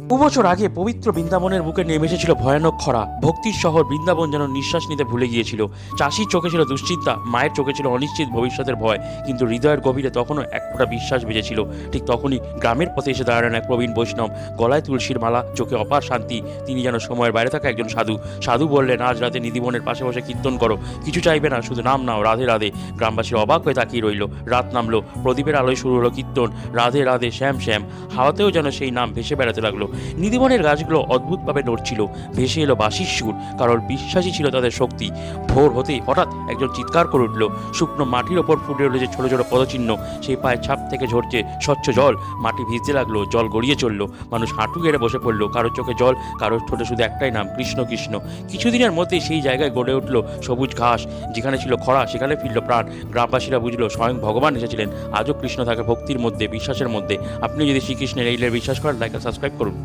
দুবছর আগে পবিত্র বৃন্দাবনের বুকে নেমে এসেছিল ভয়ানক খরা। ভক্তির শহর বৃন্দাবন যেন নিঃশ্বাস নিতে ভুলে গিয়েছিল। চাষির চোখে ছিল দুশ্চিন্তা, মায়ের চোখে ছিল অনিশ্চিত ভবিষ্যতের ভয়, কিন্তু হৃদয়ের গভীরে তখনও এক ফোঁটা বিশ্বাস বেজেছিল। ঠিক তখনই গ্রামের পথে এসে দাঁড়ালেন এক প্রবীণ বৈষ্ণব, গলায় তুলসীর মালা, চোখে অপার শান্তি। তিনি যেন সময়ের বাইরে থাকা একজন সাধু। সাধু বললেন, আজ রাতে নিধিবনের পাশে বসে কীর্তন করো, কিছু চাইবে না, শুধু নাম নাও, রাধে রাধে। গ্রামবাসীর অবাক হয়ে তাকিয়ে রইল। রাত নামলো, প্রদীপের আলোয় শুরু হলো কীর্তন, রাধে রাধে শ্যাম শ্যাম। হাওয়াতেও যেন সেই নাম ভেসে বেড়াতে লাগলো। নিধিবনের গাছগুলো অদ্ভুতভাবে নড়ছিল, ভেসে এলো বাঁশির সুর, কারণ বিশ্বাসী ছিল তাদের শক্তি। ভোর হতেই হঠাৎ একজন চিৎকার করে উঠল। শুকনো মাটির ওপর ফুটে উঠেছে ছোট ছোট পদচিহ্ন, সেই পায়ের ছাপ থেকে ঝরছে স্বচ্ছ জল। মাটি ভিজতে লাগলো, জল গড়িয়ে চলল। মানুষ হাঁটু গেড়ে বসে পড়লো, কারোর চোখে জল, কারোর ঠোঁটে শুধু একটাই নাম, কৃষ্ণ কৃষ্ণ। কিছুদিনের মধ্যেই সেই জায়গায় গড়ে উঠল সবুজ ঘাস। যেখানে ছিল খরা সেখানে ফিরল প্রাণ। গ্রামবাসীরা বুঝলো স্বয়ং ভগবান এসেছিলেন। আজও কৃষ্ণ থাকে ভক্তির মধ্যে, বিশ্বাসের মধ্যে। আপনি যদি শ্রীকৃষ্ণের এই লীলায় বিশ্বাস করেন, লাইক আর সাবস্ক্রাইব করুন।